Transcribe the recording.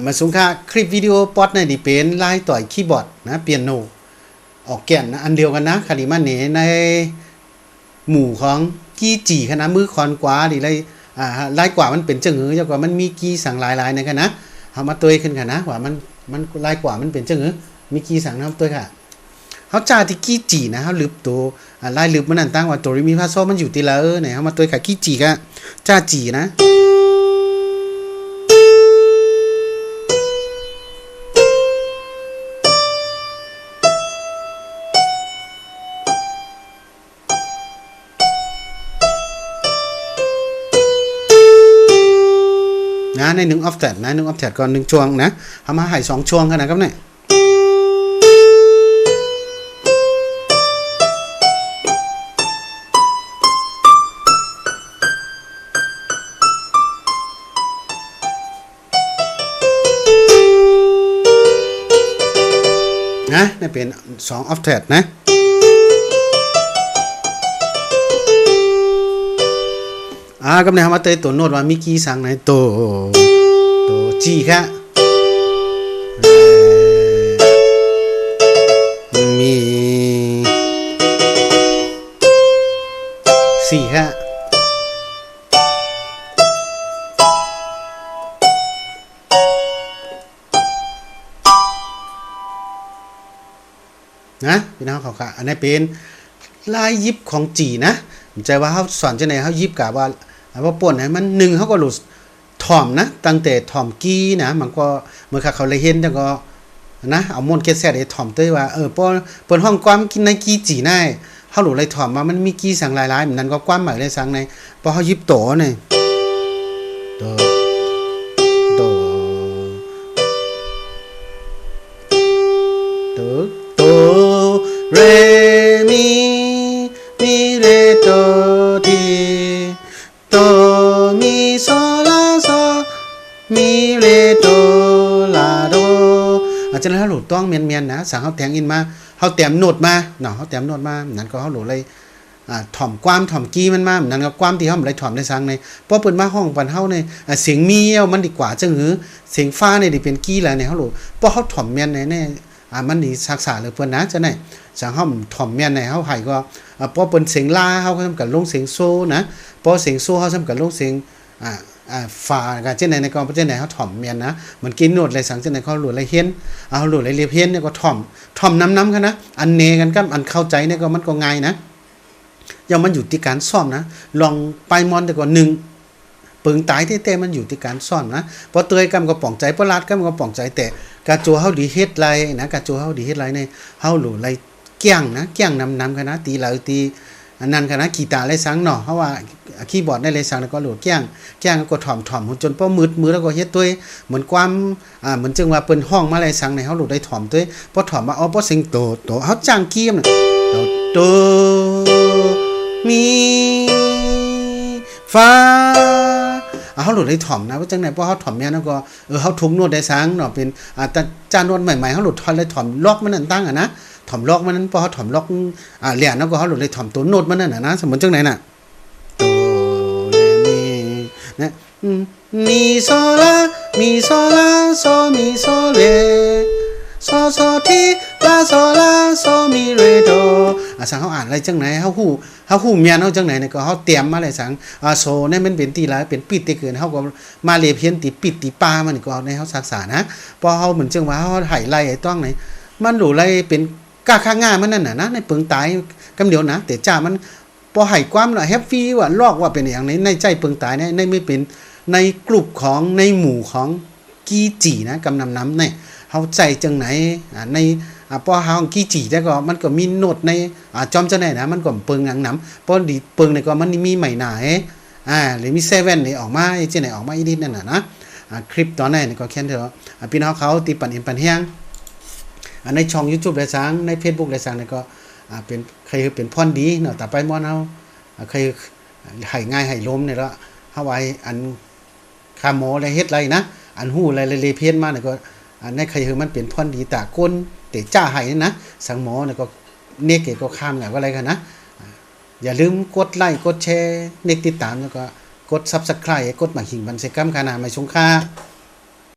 มาสูงค่าคลิปวิดีโอปอดในดิเป็นไล่ต่อยคีย์บอร์ดนะเปียโนออกแก่นนะอันเดียวกันนะคาริมันเนี่ยในหมู่ของกี้จีคณะมือคอนกว่าดิไล่ไล่กว่ามันเป็นจังหือจังกว่ามันมีกี้สั่งหลายๆในกันนะเอามาตัวขึ้นกันนะว่ามันไล่กว่ามันเป็นจังหือมีกี้สั่งนะตัวค่ะเขาจ่าที่กี้จีนะเขาลืบตัวไล่ลืบมันนั่นตั้งว่าตัวริมีพาโซมันอยู่ที่ละเนี่ยเขามาตัวค่ะกี้จีก็จ่าจีนะใน1 octave นะ1 octave ก่อน1ช่วงนะทำมาให้2ช่วงกันนะครับเนี่ยนะนี่เป็น2 octave นะก็เนี่ยมาเตยตัวโน้ตว่ามีกี่สั่งไหนตัวจีค่ะมี4ค่ะนะพี่น้องเขาค่ะอันนี้เป็นลายยิบของจีนะผมใจว่าเขาสอนจะไหนเขายิบกับว่าป่นให้มัน1เขาก็หลุดถ่อมนะตั้งแต่ถ่อมกี้นะมันก็เมื่อเขาเลยเห็นแล้วก็นะเอามนเกสแซดไอ้ถ่อมเต้ยว่าเปิ้นห้องความกินในกี้จีได้เฮาหลุดเลยถ่อมมามันมีกี้สั่งหลายๆเหมือนนั้นก็ความหมายเลยสั่งในพอเฮายิบโตนี่โตเรมีเรโตทีโตมีโซลาโซมีเรโตลาโดอาจจะแล้วหลุดต้องเมียนๆนะสั่งเขาแต่งอินมาเขาแต้มโน้ตมาเนาะเขาแต้มโน้ตมานั่นก็เขาหลุดเลยถ่อมความถ่อมกี้มันมานั่นก็ความที่เขาเลยถ่อมได้สั่งในเพราะเปิดมาห้องปันเฮาในเสียงมีเอามันดีกว่าจังหือเสียงฟ้าเนี่ยดิเป็นกี้แล้วเนี่ยเขาหลุดเพราะเขาถ่อมเมียนในมันดีศักษาเลยเพิ่นนะจะไหนสั่งเขาถ่อมเมียนในเขาให้ก็เพราะเปิ้นเสียงลาเขาทำกับลงเสียงโซนะเพราะเสียงโซเขาทำกับลงเสียงฝ่ากันเช่นไหนในกองเช่นไหนเขาถ่อมเมียนนะเหมือนกินโนดอะไรสั่งเช่นไหนเขาหลุดอะไรเฮียนเอาหลุดอะไรเรียบเฮียนเนี่ยก็ถ่อมน้ำกันนะอันเนกันก็อันเข้าใจเนี่ยก็มันก็ง่ายนะยังมันอยู่ที่การซ่อมนะลองไปมอนแต่ก่อน1ปึงตายที่เต้มันอยู่ที่การซ่อมนะเพราะเตยกำก็ป่องใจเพราะลาดกำก็ป่องใจแต่กาจัวเฮาดีเฮ็ดไรนะกาจัวเฮาดีเฮ็ดไรในเฮาหลุดอะไรเกี้ยงนะเกี้ยงน้ำกันนะตีเลยตีอันนั้นกันนะกีตาร์เลยสังเนาะเพราะว่าคีย์บอร์ดได้เลยสังแล้วก็โหลดแก้งก็ถ่อมจนป้อมือแล้วก็เฮ็ดตัวเหมือนความเหมือนจึงว่าเปิ้นห้องมาเลยสังในเฮาโหลดได้ถ่อมตัวพอถ่อมมาเพราะเสียงโตเฮาจ้างกี้มน่ะโตมีฟาเฮาโหลดได้ถ่อมนะว่าจังไหนเพราะเฮาถ่อมเนี่ยแล้วก็เฮาทุกโน้ตได้สังเนาะเป็นแต่จานโน้ตใหม่ๆเฮาโหลดทอนเลยถ่อมล็อกมันนั่นตั้งนะถ่อมล็อกมันนั้นพอเขาถ่อมล็อกเหรียญแล้วก็เขาหลุดเลยถ่อมตัวโน้ตมันนั่นนะสมมติจังไหนน่ะโตเรมีนะมีโซลาโซมีโซเรโซทีลาโซลาโซมีเรโดสั่งเขาอ่านอะไรจังไหนเขาฮู้เมียนเขาจังไหนเนี่ยก็เขาเตรียมมาเลยสั่งโซเนี่ยมันเป็นตีละเป็นปิดตีเกินเขาก็มาเรียบเพี้ยนตีปิดตีปามันก็ในเขาศึกษานะพอเขาเหมือนจังว่าเขาไห่ไล่ไอ้ต้องไหนมันหลุดเลยเป็นกล้าข้างง่ายมันนั่นน่ะนะในเปิงตายกำเดียวนะแต่จ้ามันพอให้ความละแฮปปี้ว่าลอกว่าเป็นอย่างในใจเปิงตายในไม่เป็นในกลุ่มของในหมู่ของกี้จีนะกำน้ำเนี่ยเฮาใจจังไหนในพอเฮากี้จีแต่ก็มันก็มีโน้ตในจอมจังไหนนะมันก็เปิงหนังน้ำพอดีเปิงเนี่ยก็มันมีใหม่หนาหรือมี7นี่ออกมาจังไหนออกมาอีนิดนั่นน่ะนะคลิปตอนนั้นก็แค่เถอะพี่น้องเขาตีปั่นเอ็นปั่นแห้งในช่อง YouTube ได้สังใน Facebook ได้สังนี่ก็เป็นเคยเป็นพรดีเนาะแต่ไปมอนเฮาเคยให้ง่ายให้ล้มนี่ละเฮาไว้อันคาโมอะไรเฮ็ดไรนะอันฮู้อะไรเลยเพี้ยนมานี่ก็ในเคยมันเป็นพรดีตาก้นเตจ้าให้นะสังหมอนี่ก็เนกก็ข้ามก็อะไรกันนะอย่าลืมกดไลค์กดแชร์เนกติดตามแล้วก็กด Subscribe กดหมากหิ่งบันเซกัมคานาไม่ชงค่า